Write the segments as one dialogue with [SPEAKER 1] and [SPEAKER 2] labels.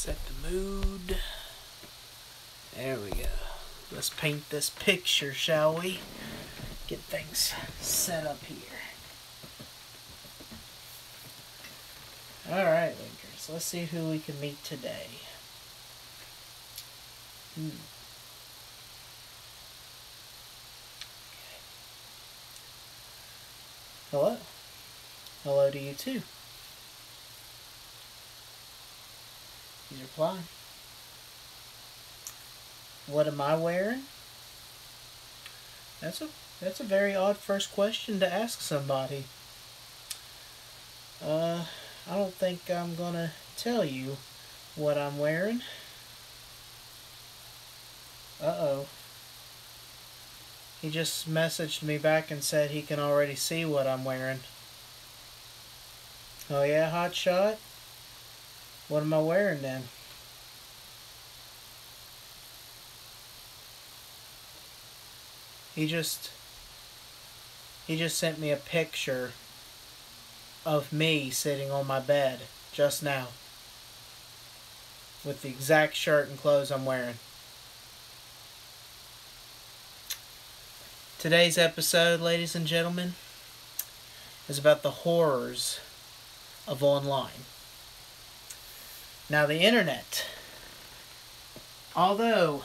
[SPEAKER 1] Set the mood. There we go. Let's paint this picture, shall we? Get things set up here. Alright, Linkers. Let's see who we can meet today. Okay. Hello. Hello to you too. He's replying. What am I wearing? That's a very odd first question to ask somebody. I don't think I'm gonna tell you what I'm wearing. Uh-oh. He just messaged me back and said he can already see what I'm wearing. Oh yeah, hotshot? What am I wearing then? He just sent me a picture of me sitting on my bed just now with the exact shirt and clothes I'm wearing. Today's episode, ladies and gentlemen, is about the horrors of online. Now, the internet, although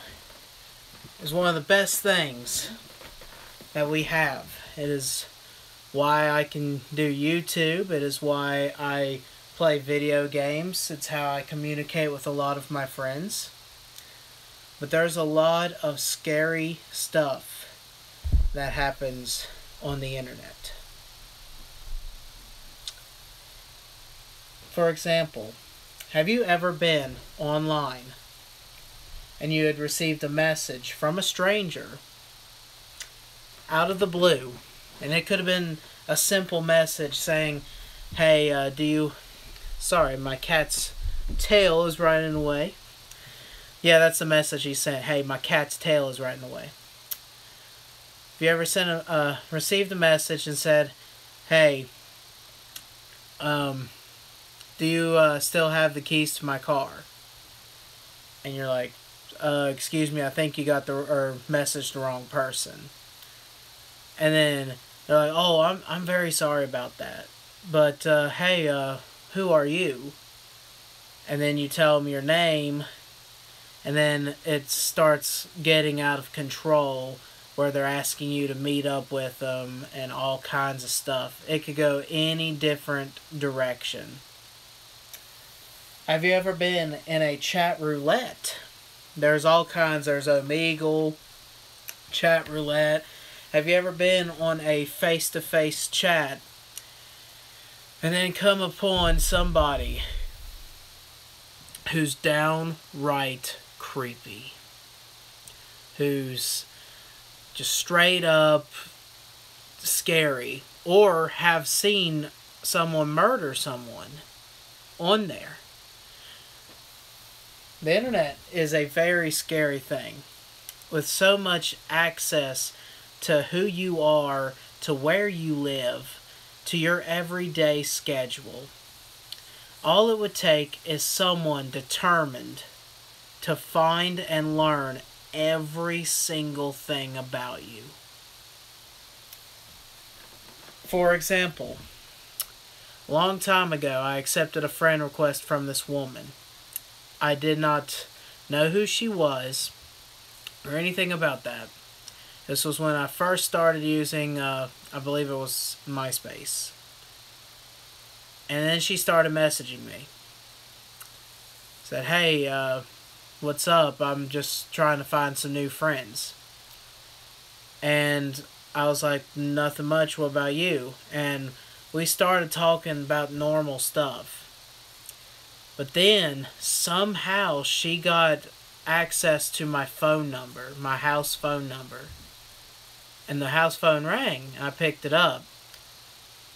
[SPEAKER 1] is one of the best things that we have, it is why I can do YouTube, it is why I play video games, it's how I communicate with a lot of my friends. But there's a lot of scary stuff that happens on the internet. For example, have you ever been online and you had received a message from a stranger out of the blue, and it could have been a simple message saying, hey, sorry, my cat's tail is right in the way. Yeah, that's the message he sent. Hey, my cat's tail is right in the way. Have you ever received a message and said, hey, do you still have the keys to my car? And you're like, excuse me, I think you got the message the wrong person. And then they're like, oh, I'm very sorry about that. But hey, who are you? And then you tell them your name, and then it starts getting out of control, where they're asking you to meet up with them and all kinds of stuff. It could go any different direction. Have you ever been in a chat roulette? There's all kinds. There's Omegle, chat roulette. Have you ever been on a face-to-face chat and then come upon somebody who's downright creepy? Who's just straight up scary, or have seen someone murder someone on there? The internet is a very scary thing, with so much access to who you are, to where you live, to your everyday schedule. All it would take is someone determined to find and learn every single thing about you. For example, a long time ago, I accepted a friend request from this woman. I did not know who she was or anything about that. This was when I first started using, I believe it was MySpace. And then she started messaging me. Said, hey, what's up? I'm just trying to find some new friends. And I was like, nothing much, what about you? And we started talking about normal stuff. But then, somehow, she got access to my phone number, my house phone number. And the house phone rang, and I picked it up.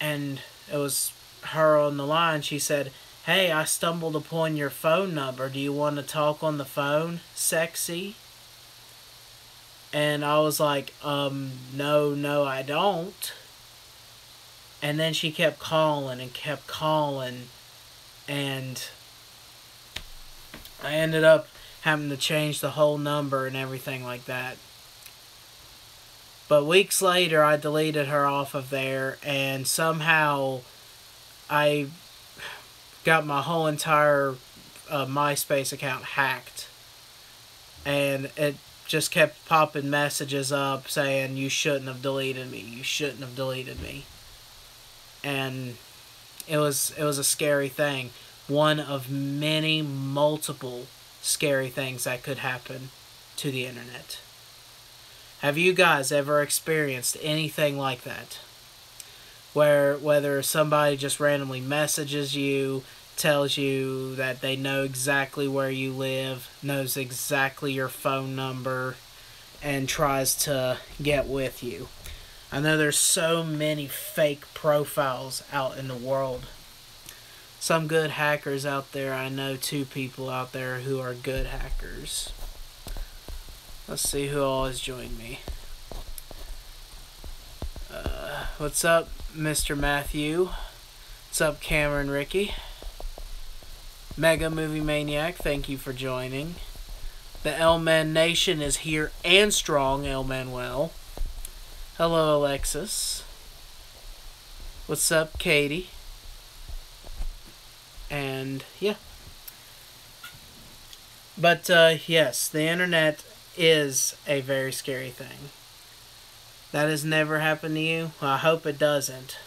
[SPEAKER 1] And it was her on the line. She said, hey, I stumbled upon your phone number. Do you want to talk on the phone, sexy? And I was like, no, I don't. And then she kept calling and kept calling. And I ended up having to change the whole number and everything like that. But weeks later, I deleted her off of there, and somehow I got my whole entire MySpace account hacked. And it just kept popping messages up saying, you shouldn't have deleted me, you shouldn't have deleted me. And it was a scary thing. One of many multiple scary things that could happen to the internet. Have you guys ever experienced anything like that? Where whether somebody just randomly messages you, tells you that they know exactly where you live, knows exactly your phone number, and tries to get with you. I know there's so many fake profiles out in the world. Some good hackers out there. I know 2 people out there who are good hackers. Let's see who all has joined me. What's up, Mr. Matthew? What's up, Cameron Ricky? Mega Movie Maniac, thank you for joining. The L-Man Nation is here and strong, El Manuel. Hello, Alexis. What's up, Katie? And, yeah. But, yes, the internet is a very scary thing. That has never happened to you? Well, I hope it doesn't.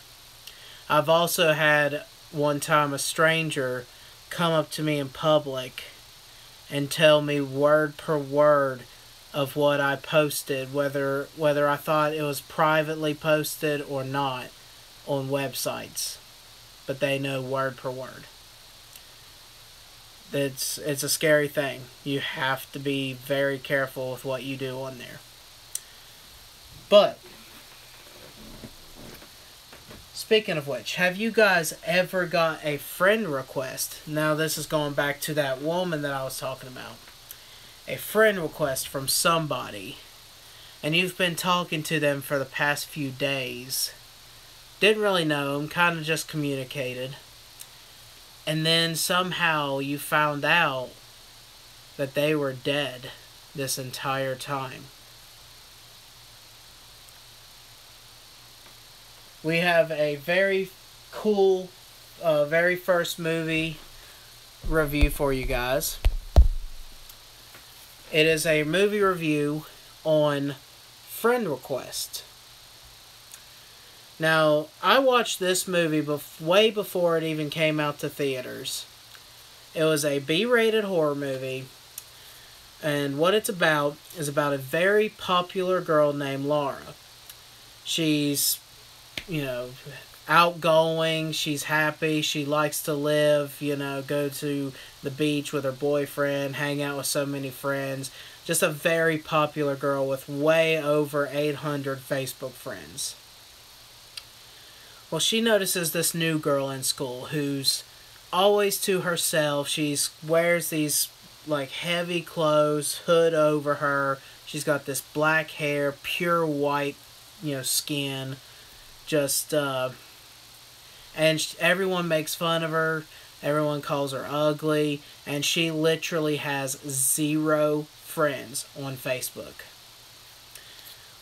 [SPEAKER 1] I've also had one time a stranger come up to me in public and tell me word per word of what I posted, whether I thought it was privately posted or not on websites. But they know word per word. It's a scary thing. You have to be very careful with what you do on there. But speaking of which, have you guys ever got a friend request? Now this is going back to that woman that I was talking about. A friend request from somebody, and you've been talking to them for the past few days. Didn't really know them, kind of just communicated. And then somehow you found out that they were dead this entire time. We have a very cool, very first movie review for you guys. It is a movie review on Friend Request. Now, I watched this movie way before it even came out to theaters. It was a B-rated horror movie. And what it's about is about a very popular girl named Laura. She's, outgoing. She's happy. She likes to live, go to the beach with her boyfriend, hang out with so many friends. Just a very popular girl with way over 800 Facebook friends. Well, she notices this new girl in school who's always to herself. She wears these heavy clothes, hood over her. She's got this black hair, pure white, skin. Just, and everyone makes fun of her. Everyone calls her ugly. And she literally has 0 friends on Facebook.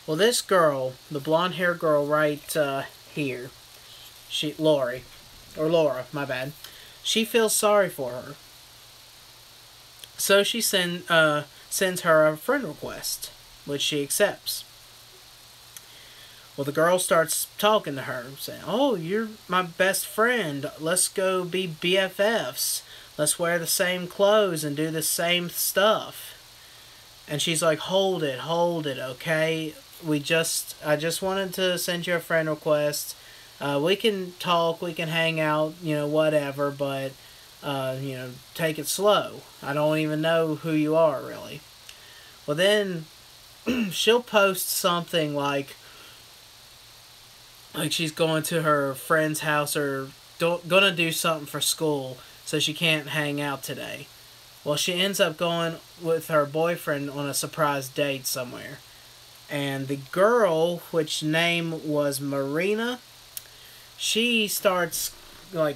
[SPEAKER 1] Well, this girl, the blonde-haired girl right here, Laura, my bad. She feels sorry for her. So she sends her a friend request, which she accepts. Well, the girl starts talking to her, saying, "Oh, you're my best friend. Let's go be BFFs. Let's wear the same clothes and do the same stuff." And she's like, hold it, okay? I just wanted to send you a friend request. We can talk, we can hang out, whatever, but, take it slow. I don't even know who you are, really. Well, then, she'll post something like she's going to her friend's house or gonna do something for school, so she can't hang out today. Well, she ends up going with her boyfriend on a surprise date somewhere. And the girl, which name was Marina, she starts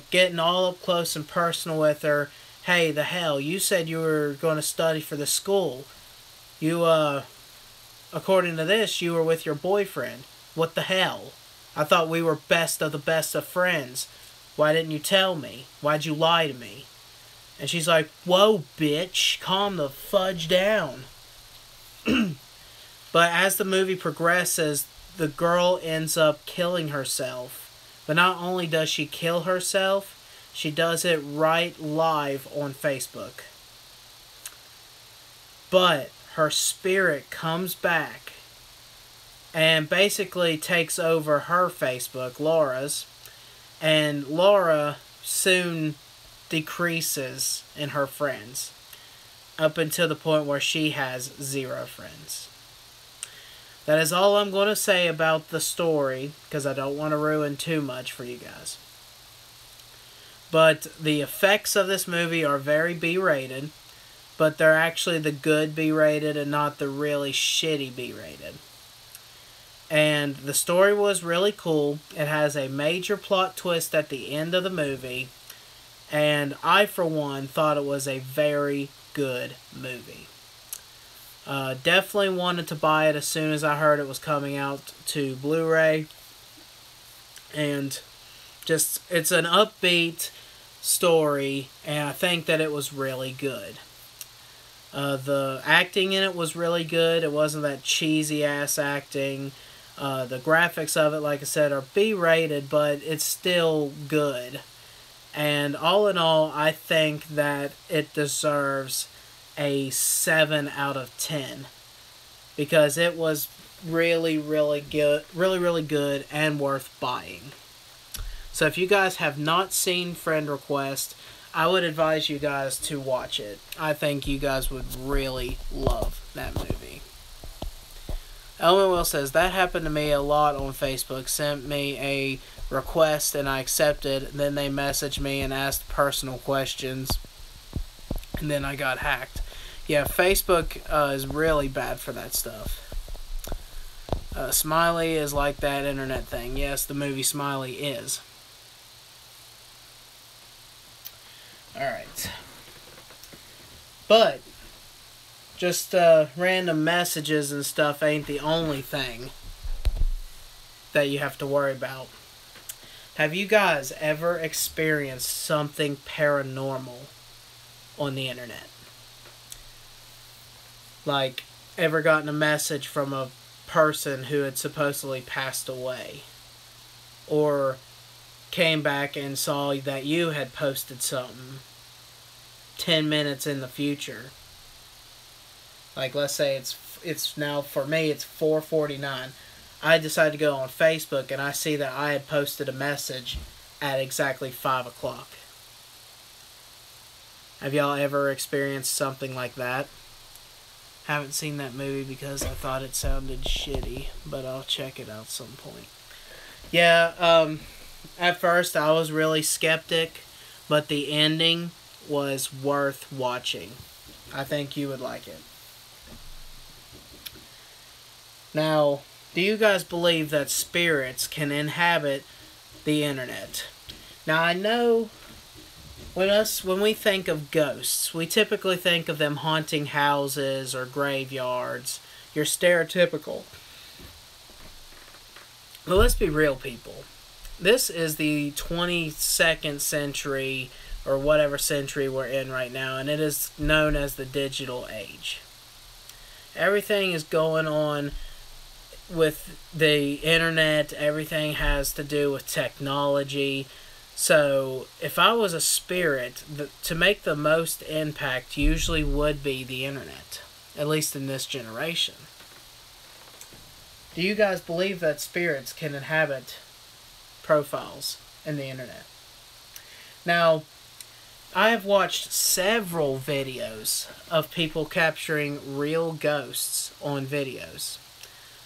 [SPEAKER 1] getting all up close and personal with her hey, the hell, you said you were going to study for the school. You, according to this, you were with your boyfriend. What the hell? I thought we were best of friends. Why didn't you tell me? Why'd you lie to me? And she's like, whoa, bitch, calm the fudge down. But as the movie progresses, the girl ends up killing herself. But not only does she kill herself, she does it right live on Facebook. But her spirit comes back and basically takes over her Facebook, Laura's. And Laura soon decreases in her friends, up until the point where she has 0 friends. That is all I'm going to say about the story, because I don't want to ruin too much for you guys. But the effects of this movie are very B-rated, but they're actually the good B-rated and not the really shitty B-rated. And the story was really cool. It has a major plot twist at the end of the movie, and I, for one, thought it was a very good movie. Definitely wanted to buy it as soon as I heard it was coming out to Blu-ray. And just, it's an upbeat story, and I think that it was really good. The acting in it was really good. It wasn't that cheesy-ass acting. The graphics of it, like I said, are B-rated, but it's still good. And all in all, I think that it deserves a 7 out of 10. Because it was really, really good, really good, and worth buying. So if you guys have not seen Friend Request, I would advise you guys to watch it. I think you guys would really love that movie. Elman Will says, that happened to me a lot on Facebook. Sent me a request and I accepted. Then they messaged me and asked personal questions. And then I got hacked. Yeah, Facebook is really bad for that stuff. Smiley is like that internet thing. Yes, the movie Smiley is. Alright. But just random messages and stuff ain't the only thing that you have to worry about. Have you guys ever experienced something paranormal on the internet? Like, ever gotten a message from a person who had supposedly passed away? Or came back and saw that you had posted something 10 minutes in the future? Like, let's say it's now, for me, it's 4:49. I decide to go on Facebook and I see that I had posted a message at exactly 5 o'clock. Have y'all ever experienced something like that? Haven't seen that movie because I thought it sounded shitty, but I'll check it out some point. Yeah, at first I was really skeptic, but the ending was worth watching. I think you would like it. Now, do you guys believe that spirits can inhabit the internet? Now, I know when we think of ghosts, we typically think of them haunting houses or graveyards. You're stereotypical. But let's be real, people. This is the 22nd century, or whatever century we're in right now, and it is known as the digital age. Everything is going on with the internet. Everything has to do with technology. So, if I was a spirit, to make the most impact usually would be the internet. At least in this generation. Do you guys believe that spirits can inhabit profiles in the internet? Now, I have watched several videos of people capturing real ghosts on videos.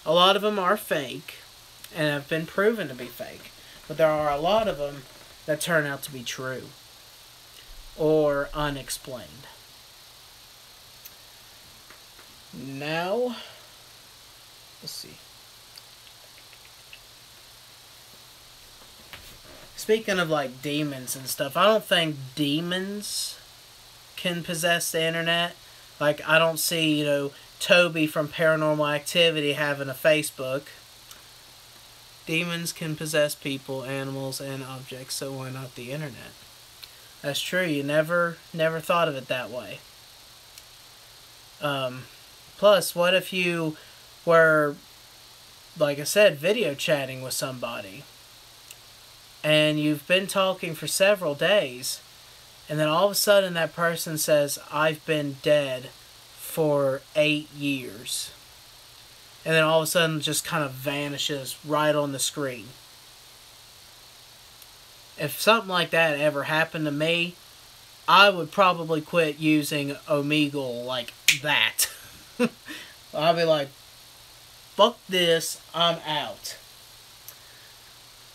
[SPEAKER 1] A lot of them are fake and have been proven to be fake. But there are a lot of them that turn out to be true or unexplained. Now, let's see. Speaking of like demons and stuff, I don't think demons can possess the internet. Like, I don't see, Toby from Paranormal Activity having a Facebook. Demons can possess people, animals, and objects, so why not the internet? That's true. You never thought of it that way. Plus, what if you were, like I said, video chatting with somebody, and you've been talking for several days, and then all of a sudden that person says, "I've been dead for 8 years." And then all of a sudden just kind of vanishes right on the screen. If something like that ever happened to me, I would probably quit using Omegle like that. I'd be like, fuck this, I'm out.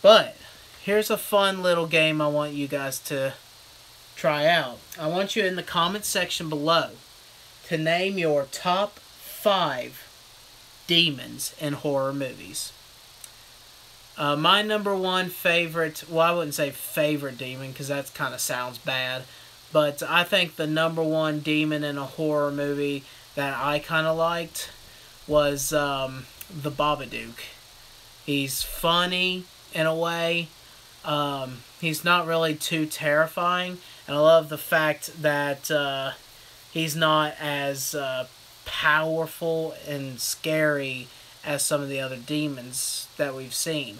[SPEAKER 1] But here's a fun little game I want you guys to try out. I want you in the comment section below to name your top 5 demons in horror movies. My number one favorite, well, I wouldn't say favorite demon because that kind of sounds bad, but I think the number one demon in a horror movie that I kind of liked was the Babadook. He's funny in a way. He's not really too terrifying, and I love the fact that he's not as powerful and scary as some of the other demons that we've seen.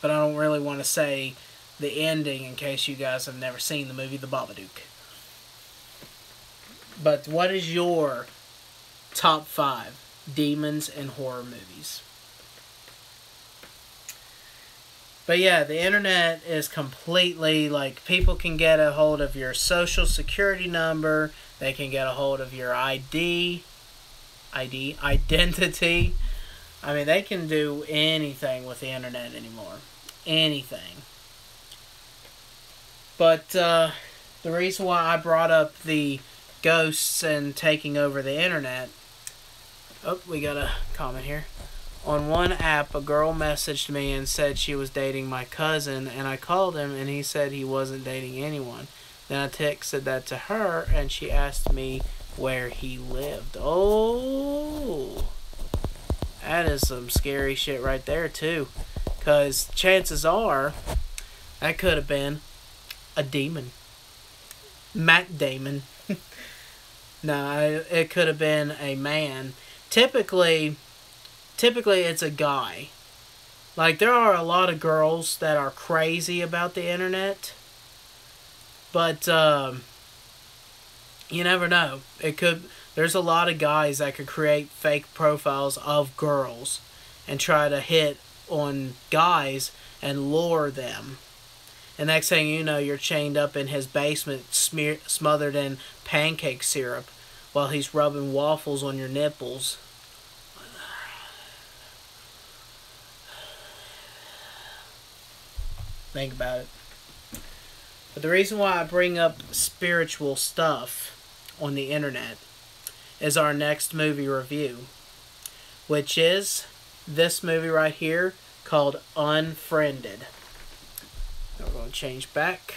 [SPEAKER 1] But I don't really want to say the ending in case you guys have never seen the movie The Babadook. But what is your top 5 demons in horror movies? But yeah, the internet is completely, like, people can get a hold of your social security number. They can get a hold of your identity. I mean, they can do anything with the internet anymore. Anything. But the reason why I brought up the ghosts and taking over the internet... Oh, we got a comment here. On one app, a girl messaged me and said she was dating my cousin, and I called him, and he said he wasn't dating anyone. Then I texted that to her, and she asked me where he lived. Oh, that is some scary shit right there, too. Because chances are, that could have been a demon. Matt Damon. No, it could have been a man. Typically it's a guy. Like, there are a lot of girls that are crazy about the internet, but you never know. There's a lot of guys that could create fake profiles of girls and try to hit on guys and lure them. And next thing you know, you're chained up in his basement, smothered in pancake syrup while he's rubbing waffles on your nipples. Think about it. But the reason why I bring up spiritual stuff on the internet is our next movie review, which is this movie right here called Unfriended. Now we're going to change back.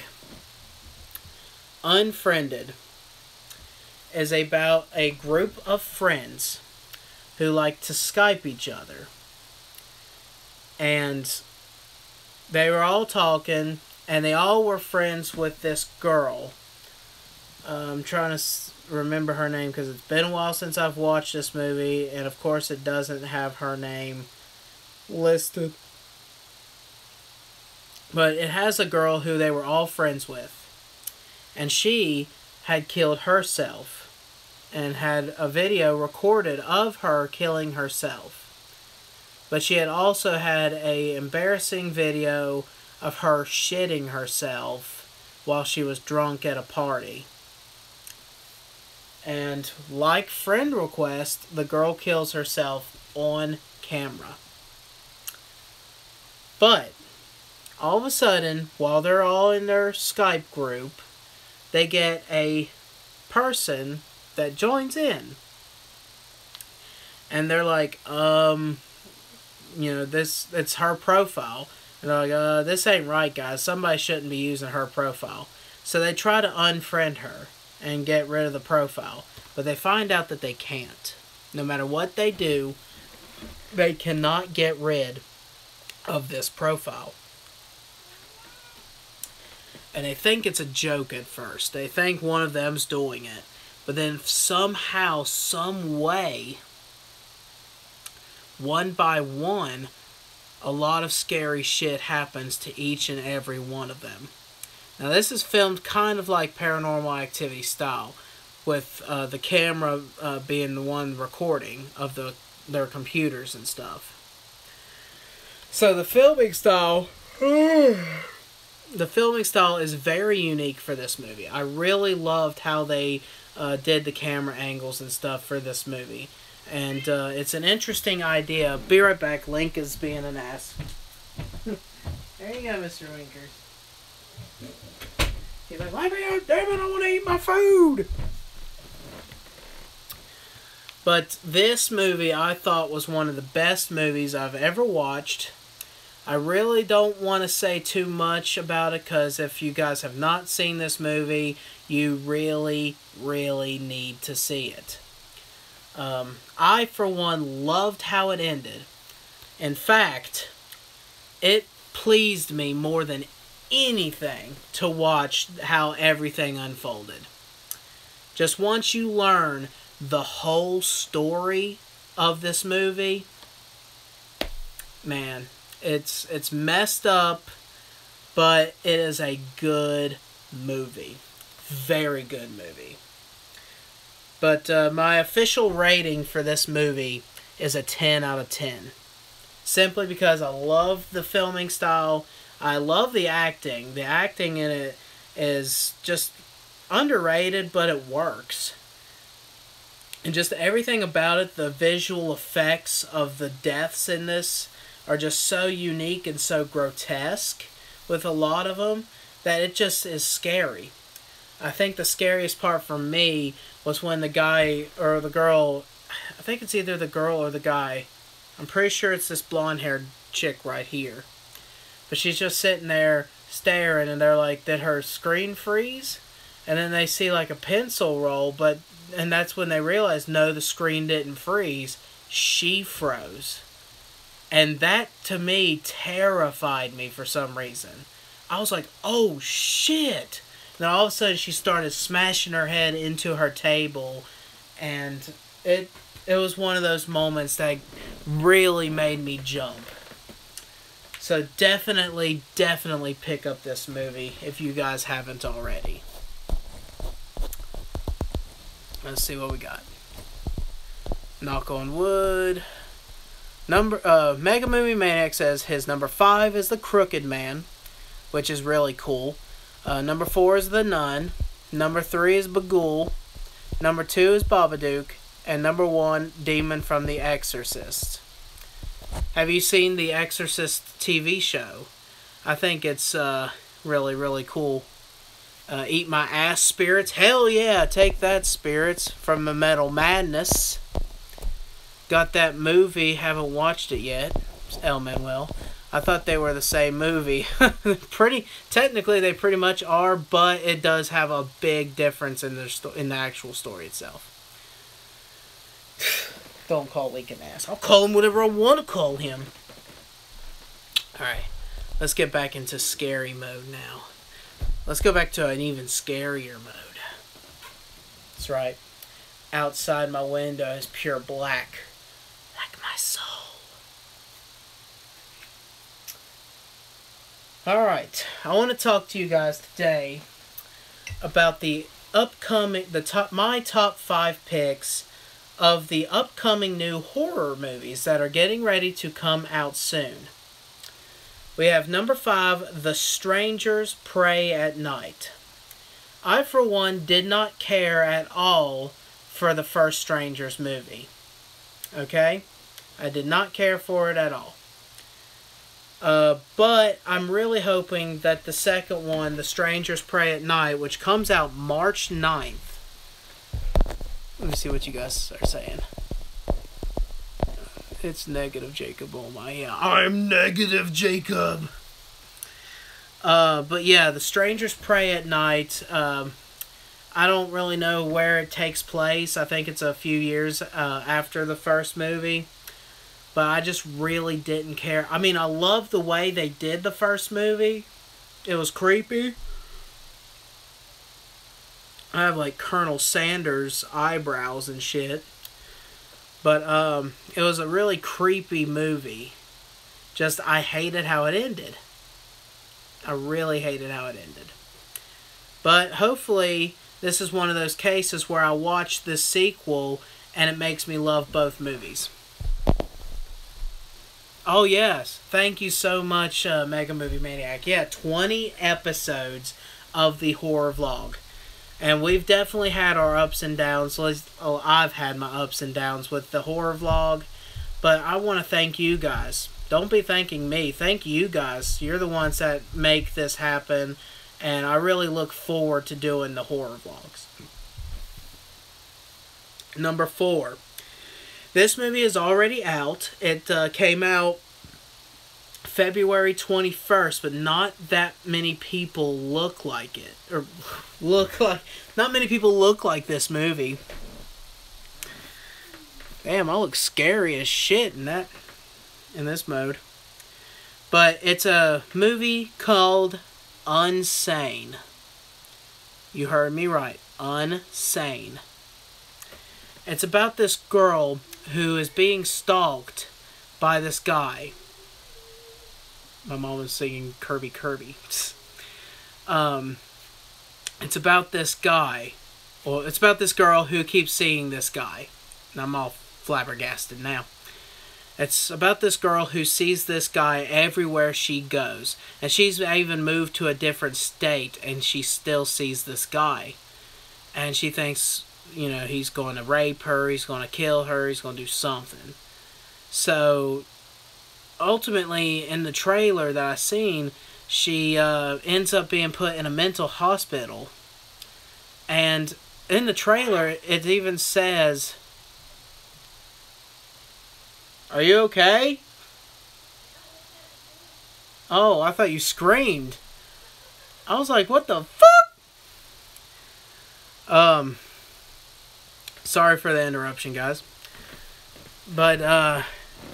[SPEAKER 1] Unfriended is about a group of friends who like to Skype each other. And they were all talking, and they all were friends with this girl. I'm trying to remember her name because it's been a while since I've watched this movie, and of course it doesn't have her name listed. But it has a girl who they were all friends with, and she had killed herself and had a video recorded of her killing herself. But she had also had an embarrassing video of her shitting herself while she was drunk at a party. And like friend request, the girl kills herself on camera. But all of a sudden, while they're all in their Skype group, they get a person that joins in. And they're like, it's her profile. And they're like, this ain't right, guys. Somebody shouldn't be using her profile. So they try to unfriend her and get rid of the profile. But they find out that they can't. No matter what they do, they cannot get rid of this profile. And they think it's a joke at first. They think one of them's doing it. But then somehow, some way, one by one, a lot of scary shit happens to each and every one of them. Now this is filmed kind of like Paranormal Activity style, with the camera being the one recording of their computers and stuff. So the filming style is very unique for this movie. I really loved how they did the camera angles and stuff for this movie. And it's an interesting idea. Be right back. Link is being an ass. There you go, Mr. Winkers. He's like, let me out, damn it, I want to eat my food. But this movie I thought was one of the best movies I've ever watched. I really don't want to say too much about it, because if you guys have not seen this movie, you really, really need to see it. I, for one, loved how it ended. In fact, it pleased me more than anything to watch how everything unfolded. Just once you learn the whole story of this movie, man, it's messed up, but it is a good movie. Very good movie. But my official rating for this movie is a 10 out of 10. Simply because I love the filming style. I love the acting. The acting in it is just underrated, but it works. And just everything about it, the visual effects of the deaths in this are just so unique and so grotesque with a lot of them that it just is scary. I think the scariest part for me was when the guy or the girl, I think it's either the girl or the guy, I'm pretty sure it's this blonde-haired chick right here. But she's just sitting there staring, and they're like, did her screen freeze? And then they see like a pencil roll, and that's when they realize, no, the screen didn't freeze. She froze. And that, to me, terrified me for some reason. I was like, oh, shit. Then all of a sudden, she started smashing her head into her table. And it was one of those moments that really made me jump. So definitely pick up this movie if you guys haven't already. Let's see what we got. Knock on wood. Mega Movie Maniac says his number 5 is The Crooked Man, which is really cool. Number 4 is The Nun. Number 3 is Bagul. Number 2 is Babadook. And number 1, Demon from The Exorcist. Have you seen The Exorcist TV show? I think it's really, really cool. Eat My Ass, Spirits. Hell yeah, take that, Spirits, from the Metal Madness. Got that movie, haven't watched it yet. El Manuel. I thought they were the same movie. Technically they pretty much are, but it does have a big difference in the actual story itself. Don't call Link an ass. I'll call him whatever I want to call him. Alright, let's get back into scary mode now. Let's go back to an even scarier mode. That's right. Outside my window is pure black. Like my soul. Alright, I want to talk to you guys today about the upcoming, my top 5 picks of the upcoming new horror movies that are getting ready to come out soon. We have number 5, The Strangers Pray at Night. I, for one, did not care at all for the first Strangers movie. Okay? I did not care for it at all. But I'm really hoping that the second one, The Strangers Pray at Night, which comes out March 9th. Let me see what you guys are saying. It's negative Jacob. Oh my, yeah. I'm negative Jacob. But yeah, The Strangers Prey at Night. I don't really know where it takes place. I think it's a few years after the first movie. But I just really didn't care. I mean, I love the way they did the first movie. It was creepy. I have like Colonel Sanders eyebrows and shit. But it was a really creepy movie. Just, I hated how it ended. I really hated how it ended. But hopefully, this is one of those cases where I watch this sequel and it makes me love both movies. Oh yes, thank you so much, Mega Movie Maniac. Yeah, 20 episodes of the horror vlog. And we've definitely had our ups and downs. I've had my ups and downs with the horror vlog. But I want to thank you guys. Don't be thanking me. Thank you guys. You're the ones that make this happen. And I really look forward to doing the horror vlogs. Number 4. This movie is already out. It came out February 21st, but not that many people look like it. Not many people look like this movie. Damn, I look scary as shit in this mode. But it's a movie called Unsane. You heard me right. Unsane. It's about this girl who is being stalked by this guy. My mom was singing Kirby Kirby. It's about this guy. Well, it's about this girl who keeps seeing this guy. And I'm all flabbergasted now. It's about this girl who sees this guy everywhere she goes. And she's even moved to a different state and she still sees this guy. And she thinks, you know, he's going to rape her, he's going to kill her, he's going to do something. So, ultimately, in the trailer that I seen, she ends up being put in a mental hospital. And in the trailer, it even says, "Are you okay?" Oh, I thought you screamed. I was like, what the fuck? Sorry for the interruption, guys. But,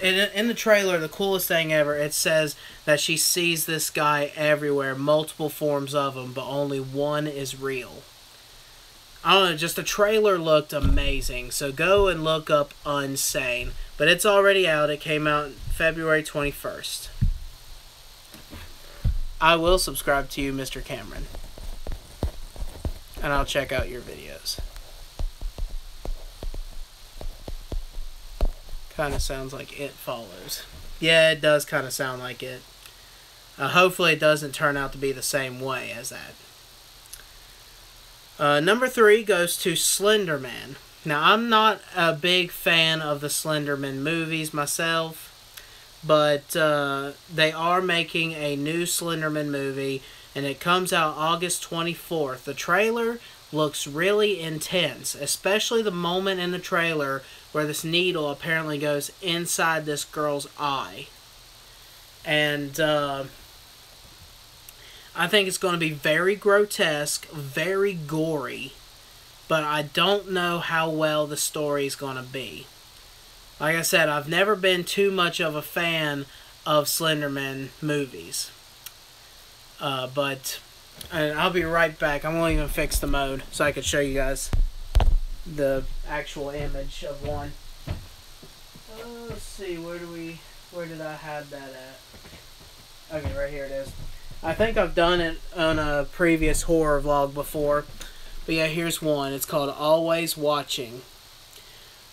[SPEAKER 1] in the trailer, the coolest thing ever, it says that she sees this guy everywhere, multiple forms of him, but only one is real. I don't know, just the trailer looked amazing. So go and look up Unsane. But it's already out. It came out February 21st. I will subscribe to you, Mr. Cameron. And I'll check out your videos. Kind of sounds like It Follows. Yeah, it does kind of sound like it. Hopefully it doesn't turn out to be the same way as that. Number 3 goes to Slender Man. Now, I'm not a big fan of the Slender Man movies myself, but they are making a new Slender Man movie, and it comes out August 24th. The trailer looks really intense, especially the moment in the trailer where this needle apparently goes inside this girl's eye. And I think it's going to be very grotesque, very gory, but I don't know how well the story is going to be. Like I said, I've never been too much of a fan of Slenderman movies. But I'll be right back. I'm going to even fix the mode so I can show you guys the actual image of one. Let's see, where did I have that at? Okay, right here it is. I think I've done it on a previous horror vlog before. But yeah, here's one. It's called Always Watching.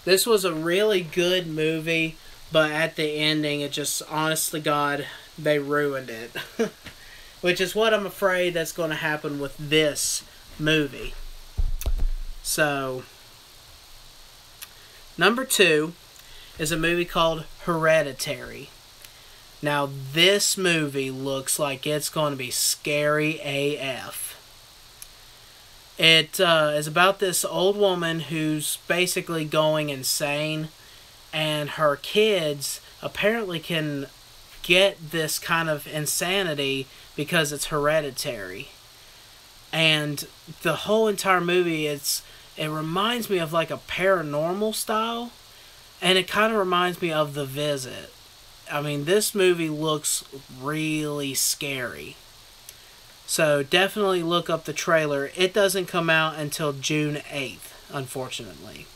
[SPEAKER 1] This was a really good movie, but at the ending, it just, honest to God, they ruined it. Which is what I'm afraid that's going to happen with this movie. So, number 2 is a movie called Hereditary. Now, this movie looks like it's going to be scary AF. It is about this old woman who's basically going insane, and her kids apparently can get this kind of insanity because it's hereditary. And the whole entire movie, it reminds me of like a paranormal style, and it kind of reminds me of The Visit. I mean, this movie looks really scary. So definitely look up the trailer. It doesn't come out until June 8th, unfortunately.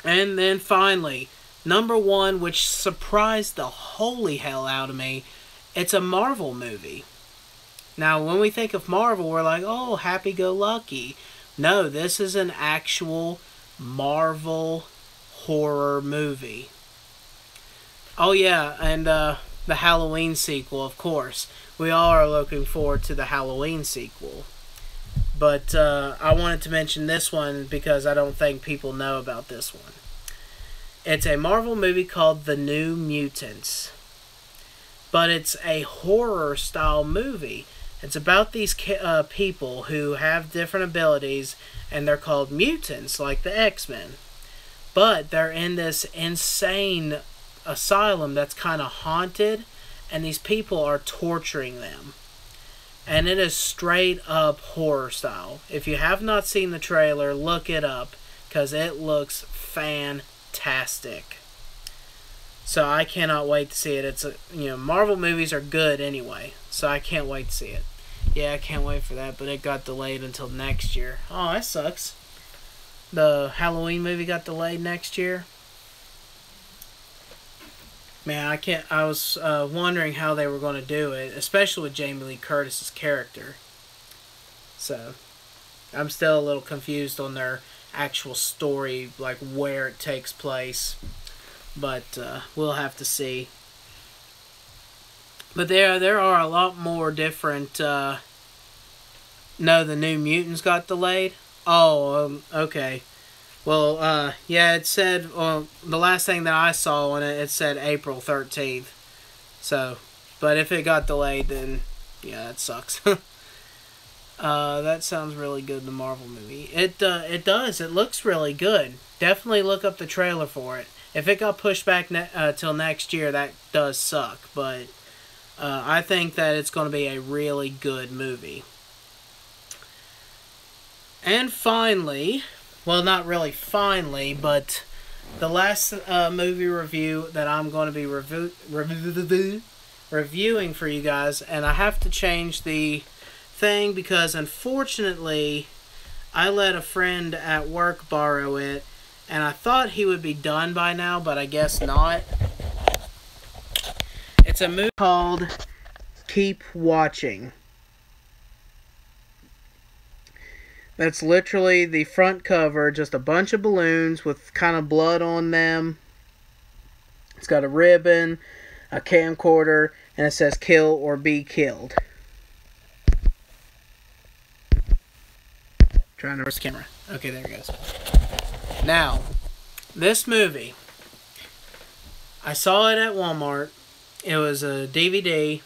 [SPEAKER 1] And then finally, number one, which surprised the holy hell out of me, it's a Marvel movie. Now, when we think of Marvel, we're like, oh, happy-go-lucky. No, this is an actual Marvel horror movie. Oh, yeah, and the Halloween sequel, of course. We all are looking forward to the Halloween sequel. But I wanted to mention this one because I don't think people know about this one. It's a Marvel movie called The New Mutants. But it's a horror-style movie. It's about these people who have different abilities, and they're called mutants, like the X-Men. But they're in this insane asylum that's kind of haunted, and these people are torturing them. And it is straight up horror style. If you have not seen the trailer, look it up, because it looks fantastic. So I cannot wait to see it. Marvel movies are good anyway, so I can't wait to see it. Yeah, I can't wait for that, but it got delayed until next year. Oh, that sucks. The Halloween movie got delayed next year. Man, I was wondering how they were going to do it, especially with Jamie Lee Curtis's character. So, I'm still a little confused on their actual story, like where it takes place. But we'll have to see. But there are a lot more different... No, The New Mutants got delayed? Oh, okay. Well, yeah, it said... the last thing that I saw on it, it said April 13th. So, but if it got delayed, then... yeah, that sucks. That sounds really good, the Marvel movie. It does. It looks really good. Definitely look up the trailer for it. If it got pushed back till next year, that does suck. But I think that it's going to be a really good movie. And finally, well, not really finally, but the last movie review that I'm going to be reviewing for you guys, and I have to change the thing because unfortunately I let a friend at work borrow it, and I thought he would be done by now, but I guess not. It's a movie called Keep Watching. That's literally the front cover, just a bunch of balloons with kind of blood on them. It's got a ribbon, a camcorder, and it says kill or be killed. Trying to reverse the camera. Okay, there it goes. Now, this movie, I saw it at Walmart. It was a DVD,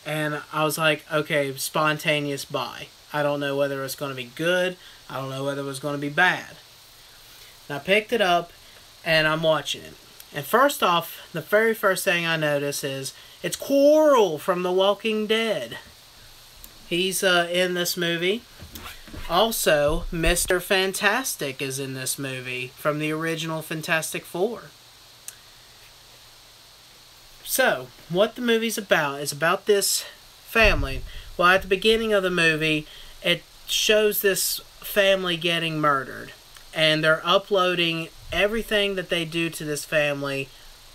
[SPEAKER 1] and I was like, okay, spontaneous buy. I don't know whether it's going to be good. I don't know whether it was going to be bad. And I picked it up, and I'm watching it. And first off, the very first thing I notice is it's Coral from The Walking Dead. He's in this movie. Also, Mr. Fantastic is in this movie from the original Fantastic Four. So, what the movie's about is about this family. Well, at the beginning of the movie, it shows this family getting murdered. And they're uploading everything that they do to this family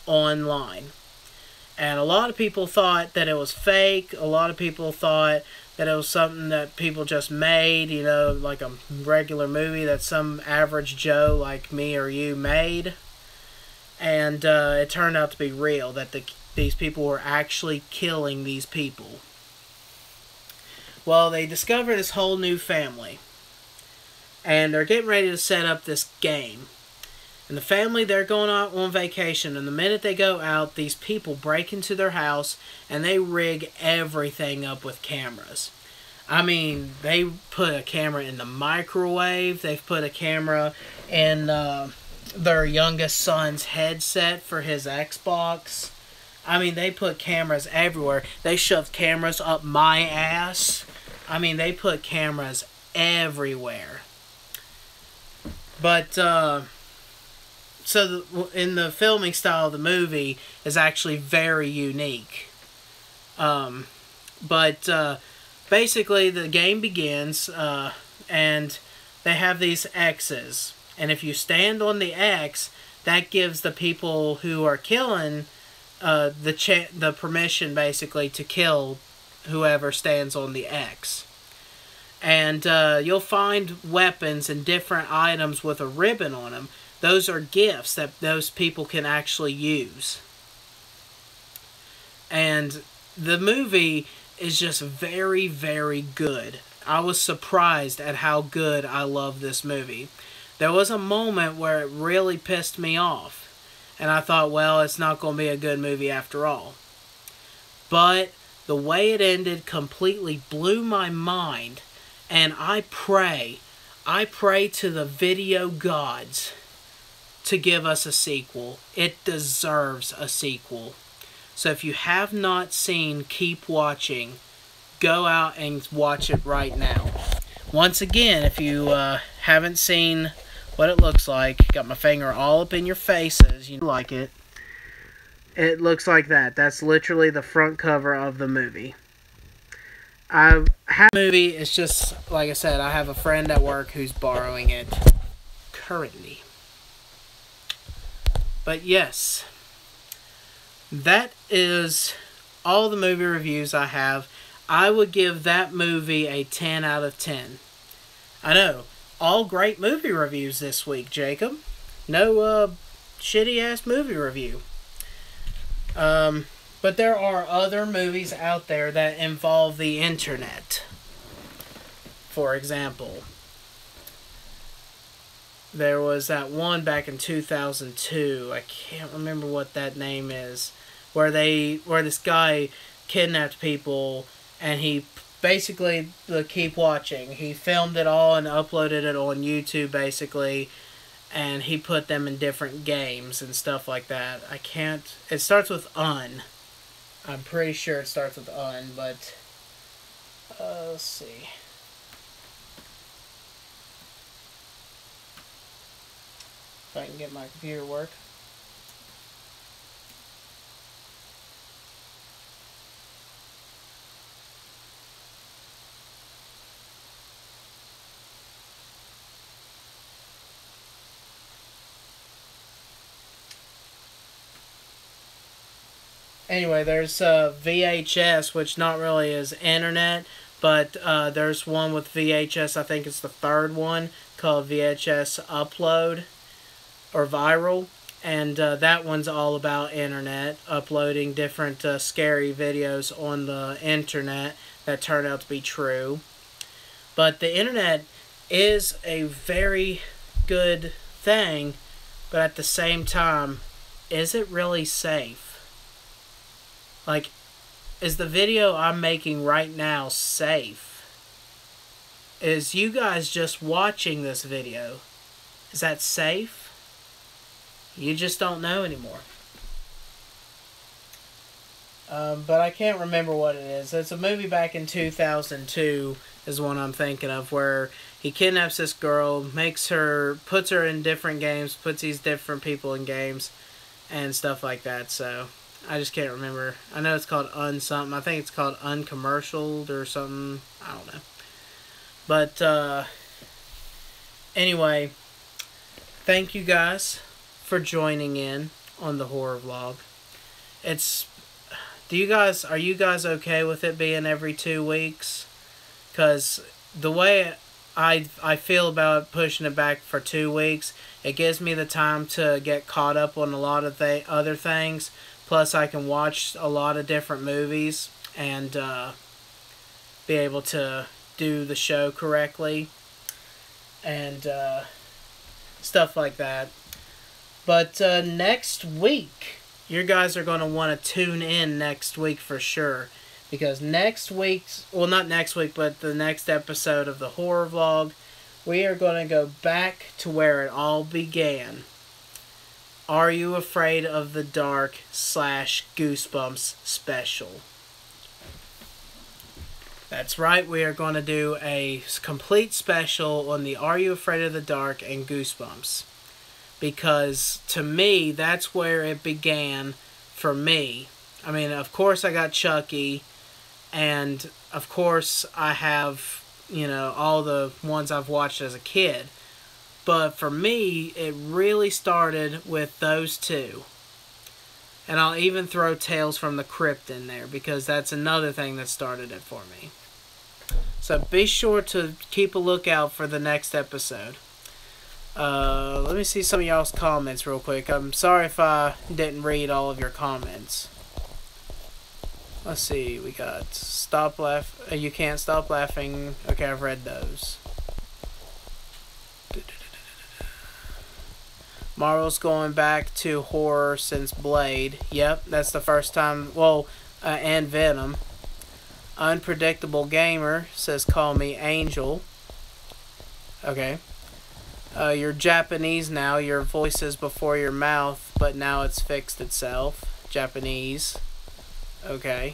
[SPEAKER 1] online. And a lot of people thought that it was fake. A lot of people thought that it was something that people just made, you know, like a regular movie that some average Joe like me or you made. And it turned out to be real, that these people were actually killing these people. Well, they discover this whole new family. And they're getting ready to set up this game. And the family, they're going out on vacation. And the minute they go out, these people break into their house and they rig everything up with cameras. I mean, they put a camera in the microwave. They've put a camera in their youngest son's headset for his Xbox. I mean, they put cameras everywhere. They shoved cameras up my ass. I mean, they put cameras everywhere. But, in the filming style of the movie is actually very unique. Basically, the game begins, and they have these X's. And if you stand on the X, that gives the people who are killing the permission, basically, to kill whoever stands on the X. And you'll find weapons and different items with a ribbon on them. Those are gifts that those people can actually use. And the movie is just very, very good. I was surprised at how good I love this movie. There was a moment where it really pissed me off. And I thought, well, it's not going to be a good movie after all. But the way it ended completely blew my mind. And I pray to the video gods to give us a sequel. It deserves a sequel. So if you have not seen Keep Watching, go out and watch it right now. Once again, if you haven't seen what it looks like, got my finger all up in your faces, you like it. It looks like that. That's literally the front cover of the movie. The movie is just, like I said, I have a friend at work who's borrowing it currently. But yes, that is all the movie reviews I have. I would give that movie a 10 out of 10. I know, all great movie reviews this week, Jacob. No shitty-ass movie review. But there are other movies out there that involve the internet. For example, there was that one back in 2002. I can't remember what that name is. Where this guy kidnapped people, and he basically, Keep Watching. He filmed it all and uploaded it on YouTube, basically. And he put them in different games and stuff like that. It starts with Un. I'm pretty sure it starts with Un, but let's see. If I can get my computer to work. Anyway, there's VHS, which not really is internet, but there's one with VHS, I think it's the third one, called VHS Upload, or Viral, and that one's all about internet, uploading different scary videos on the internet that turn out to be true. But the internet is a very good thing, but at the same time, is it really safe? Like, is the video I'm making right now safe? Is you guys just watching this video, is that safe? You just don't know anymore. But I can't remember what it is. It's a movie back in 2002 is one I'm thinking of, where he kidnaps this girl, puts her in different games, puts these different people in games, and stuff like that, so I just can't remember. I know it's called something. I think it's called Uncommercialed or something. I don't know. But, anyway, thank you guys for joining in on the horror vlog. Are you guys okay with it being every 2 weeks? Because the way I feel about pushing it back for 2 weeks, it gives me the time to get caught up on a lot of other things. Plus, I can watch a lot of different movies and be able to do the show correctly and stuff like that. But next week, you guys are going to want to tune in next week for sure. Because next week's, well, not next week, but the next episode of the horror vlog, we are going to go back to where it all began. Are You Afraid of the Dark / Goosebumps special. That's right, we are going to do a complete special on the Are You Afraid of the Dark and Goosebumps. Because to me, that's where it began for me. I mean, of course I got Chucky, and of course I have, you know, all the ones I've watched as a kid. But for me, it really started with those two. And I'll even throw Tales from the Crypt in there, because that's another thing that started it for me. So be sure to keep a lookout for the next episode. Let me see some of y'all's comments real quick. I'm sorry if I didn't read all of your comments. Let's see, we got Stop Laugh. You Can't Stop Laughing. Okay, I've read those. Marvel's going back to horror since Blade. Yep, that's the first time. Well, and Venom. Unpredictable Gamer says, call me Angel. Okay. You're Japanese now. Your voice is before your mouth, but now it's fixed itself. Japanese. Okay.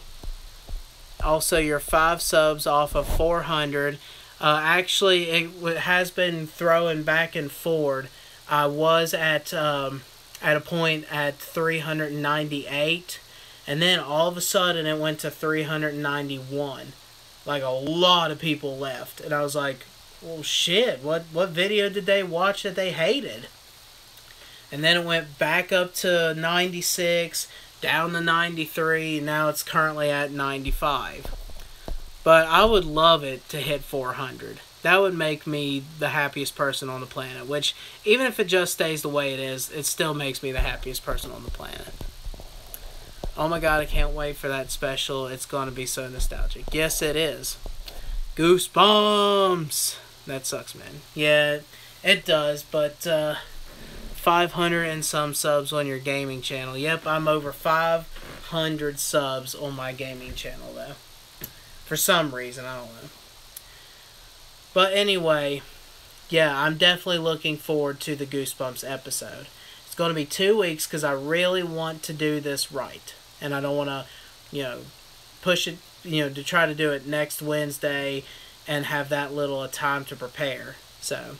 [SPEAKER 1] Also, you're 5 subs off of 400. Actually, it has been throwing back and forward. I was at a point at 398, and then all of a sudden it went to 391. Like, a lot of people left, and I was like, well, shit, what video did they watch that they hated? And then it went back up to 96, down to 93, and now it's currently at 95. But I would love it to hit 400. That would make me the happiest person on the planet, which, even if it just stays the way it is, it still makes me the happiest person on the planet. Oh my god, I can't wait for that special. It's going to be so nostalgic. Yes, it is. Goosebumps! That sucks, man. Yeah, it does, but 500 and some subs on your gaming channel. Yep, I'm over 500 subs on my gaming channel, though. For some reason, I don't know. But anyway, yeah, I'm definitely looking forward to the Goosebumps episode. It's going to be 2 weeks because I really want to do this right. And I don't want to, you know, push it, you know, to try to do it next Wednesday and have that little time to prepare. So,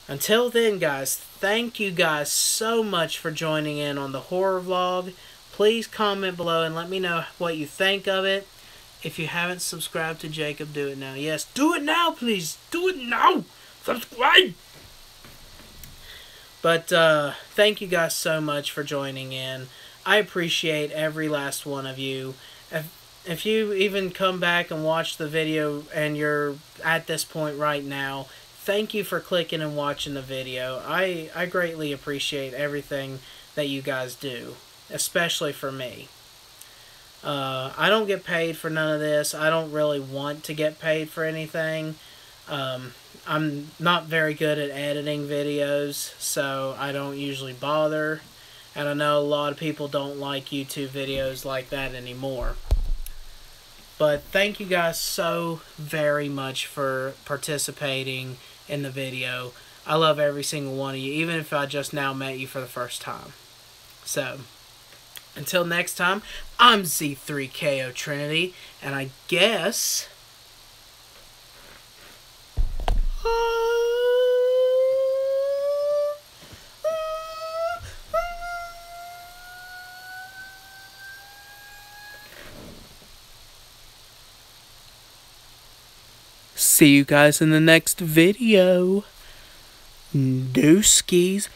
[SPEAKER 1] until then, guys, thank you guys so much for joining in on the horror vlog. Please comment below and let me know what you think of it. If you haven't subscribed to Jacob, do it now. Yes, do it now, please. Do it now. Subscribe. But thank you guys so much for joining in. I appreciate every last one of you. If you even come back and watch the video and you're at this point right now, thank you for clicking and watching the video. I greatly appreciate everything that you guys do, especially for me. I don't get paid for none of this. I don't really want to get paid for anything. I'm not very good at editing videos, so I don't usually bother. And I know a lot of people don't like YouTube videos like that anymore. But thank you guys so very much for participating in the video. I love every single one of you, even if I just now met you for the first time. So, until next time, I'm Z3KO Trinity, and I guess... see you guys in the next video. Dooskies.